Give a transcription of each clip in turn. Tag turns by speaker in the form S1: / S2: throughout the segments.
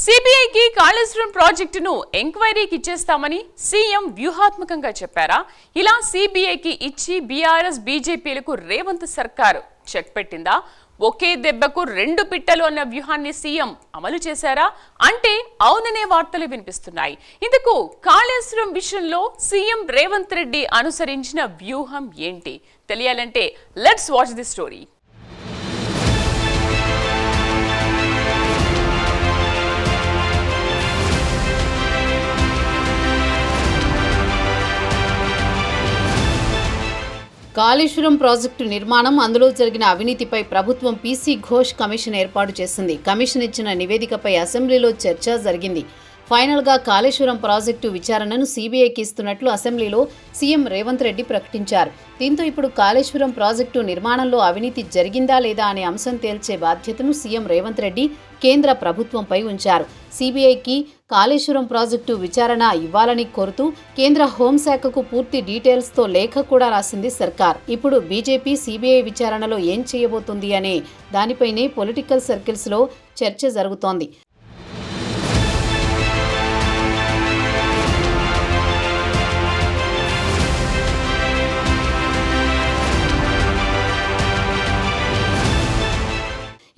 S1: సిబిఐకి కాళేశ్వరం ప్రాజెక్టును ఎంక్వైరీకి ఇచ్చేస్తామని సీఎం వ్యూహాత్మకంగా చెప్పారా? ఇలా సిబిఐకి ఇచ్చి బీఆర్ఎస్ బీజేపీలకు రేవంత్ సర్కార్ చెక్ పెట్టిందా? ఒకే దెబ్బకు రెండు పిట్టలు అన్న వ్యూహాన్ని సీఎం అమలు చేశారా అంటే అవుననే వార్తలు వినిపిస్తున్నాయి. ఇందుకు కాళేశ్వరం విషయంలో సీఎం రేవంత్ రెడ్డి అనుసరించిన వ్యూహం ఏంటి తెలియాలంటే let's watch the story.
S2: Kaleshwaram project నిర్మాణం, అందులో జరిగిన అవినీతిపై ప్రభుత్వం పీసీ ఘోష్ కమిషన్ ఏర్పాటు చేసింది. కమిషన్ ఇచ్చిన నివేదికపై అసెంబ్లీలో చర్చ జరిగింది. ఫైనల్గా కాళేశ్వరం ప్రాజెక్టు విచారణను సీబీఐకి ఇస్తున్నట్లు అసెంబ్లీలో సీఎం రేవంత్ రెడ్డి ప్రకటించారు. దీంతో ఇప్పుడు కాళేశ్వరం ప్రాజెక్టు నిర్మాణంలో అవినీతి జరిగిందా లేదా అనే అంశం తేల్చే బాధ్యతను సీఎం రేవంత్ రెడ్డి కేంద్ర ప్రభుత్వంపై ఉంచారు. సీబీఐకి కాళేశ్వరం ప్రాజెక్టు విచారణ ఇవ్వాలని కోరుతూ కేంద్ర హోంశాఖకు పూర్తి డీటెయిల్స్తో లేఖ కూడా రాసింది సర్కార్. ఇప్పుడు బీజేపీ సీబీఐ విచారణలో ఏం చేయబోతుంది అనే దానిపైనే పొలిటికల్ సర్కిల్స్లో చర్చ జరుగుతోంది.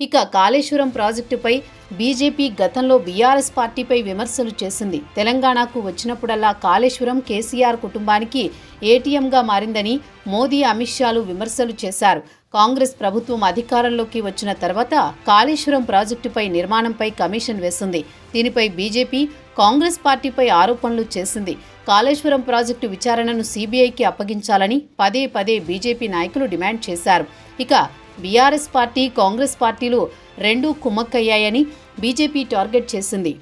S2: ఇక కాళేశ్వరం ప్రాజెక్టుపై బీజేపీ గతంలో బీఆర్ఎస్ పార్టీపై విమర్శలు చేసింది. తెలంగాణకు వచ్చినప్పుడల్లా కాళేశ్వరం కేసీఆర్ కుటుంబానికి ఏటీఎంగా మారిందని మోదీ, అమిత్ షాలు విమర్శలు చేశారు. కాంగ్రెస్ ప్రభుత్వం అధికారంలోకి వచ్చిన తర్వాత కాళేశ్వరం ప్రాజెక్టుపై నిర్మాణంపై కమిషన్ వేసింది. దీనిపై బీజేపీ కాంగ్రెస్ పార్టీపై ఆరోపణలు చేసింది. కాళేశ్వరం ప్రాజెక్టు విచారణను సీబీఐకి అప్పగించాలని పదే పదే బీజేపీ నాయకులు డిమాండ్ చేశారు. ఇక బీఆర్ఎస్ పార్టీ, కాంగ్రెస్ పార్టీలు రెండూ కుమ్మక్కయ్యాయని బీజేపీ టార్గెట్ చేసింది.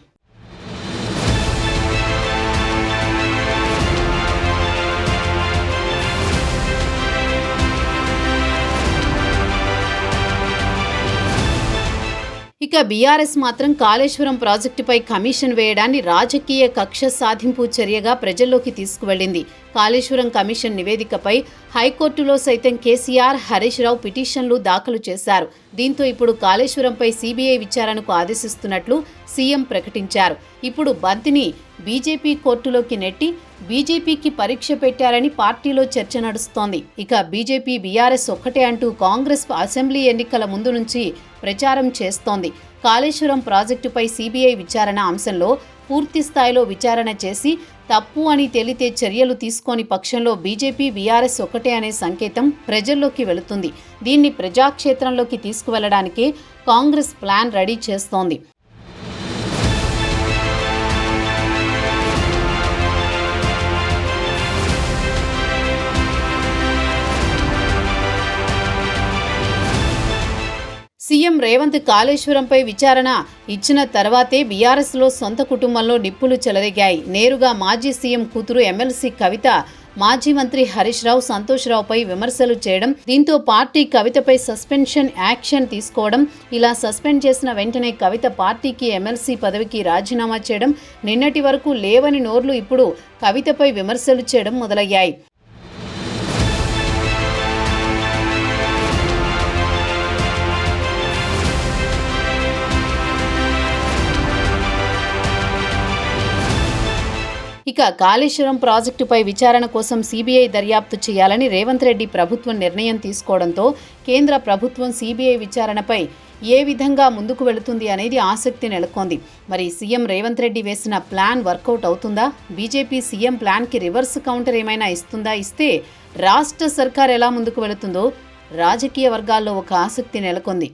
S2: ఇక బీఆర్ఎస్ మాత్రం కాళేశ్వరం ప్రాజెక్టుపై కమిషన్ వేయడాన్ని రాజకీయ కక్ష సాధింపు చర్యగా ప్రజల్లోకి తీసుకువెళ్లింది. కాళేశ్వరం కమిషన్ నివేదికపై హైకోర్టులో సైతం కేసీఆర్, హరీష్ రావు పిటిషన్లు దాఖలు చేశారు. దీంతో ఇప్పుడు కాళేశ్వరంపై సీబీఐ విచారణకు ఆదేశిస్తున్నట్లు సీఎం ప్రకటించారు. ఇప్పుడు బంతిని బీజేపీ కోర్టులోకి నెట్టి బీజేపీకి పరీక్ష పెట్టారని పార్టీలో చర్చ నడుస్తోంది. ఇక బీజేపీ, బీఆర్ఎస్ ఒక్కటే అంటూ కాంగ్రెస్ అసెంబ్లీ ఎన్నికల ముందు నుంచి ప్రచారం చేస్తోంది. కాళేశ్వరం ప్రాజెక్టుపై సీబీఐ విచారణ అంశంలో పూర్తి స్థాయిలో విచారణ చేసి తప్పు అని తేలితే చర్యలు తీసుకోని పక్షంలో బీజేపీ, బీఆర్ఎస్ ఒకటే అనే సంకేతం ప్రజల్లోకి వెళుతుంది. దీన్ని ప్రజాక్షేత్రంలోకి తీసుకువెళ్లడానికే కాంగ్రెస్ ప్లాన్ రెడీ చేస్తోంది. సీఎం రేవంత్ కాళేశ్వరంపై విచారణ ఇచ్చిన తర్వాతే బీఆర్ఎస్లో సొంత కుటుంబంలో నిప్పులు చెలరేగాయి. నేరుగా మాజీ సీఎం కూతురు ఎమ్మెల్సీ కవిత మాజీ మంత్రి హరీష్ రావు, సంతోష్ రావుపై విమర్శలు చేయడం, దీంతో పార్టీ కవితపై సస్పెన్షన్ యాక్షన్ తీసుకోవడం, ఇలా సస్పెండ్ చేసిన వెంటనే కవిత పార్టీకి ఎమ్మెల్సీ పదవికి రాజీనామా చేయడం, నిన్నటి వరకు లేవని నోర్లు ఇప్పుడు కవితపై విమర్శలు చేయడం మొదలయ్యాయి. ఇక కాళేశ్వరం ప్రాజెక్టుపై విచారణ కోసం సీబీఐ దర్యాప్తు చేయాలని రేవంత్ రెడ్డి ప్రభుత్వం నిర్ణయం తీసుకోవడంతో కేంద్ర ప్రభుత్వం సీబీఐ విచారణపై ఏ విధంగా ముందుకు వెళుతుంది అనేది ఆసక్తి నెలకొంది. మరి సీఎం రేవంత్ రెడ్డి వేసిన ప్లాన్ వర్కౌట్ అవుతుందా? బీజేపీ సీఎం ప్లాన్కి రివర్స్ కౌంటర్ ఏమైనా ఇస్తుందా? ఇస్తే రాష్ట్ర సర్కార్ ఎలా ముందుకు వెళుతుందో రాజకీయ వర్గాల్లో ఒక ఆసక్తి నెలకొంది.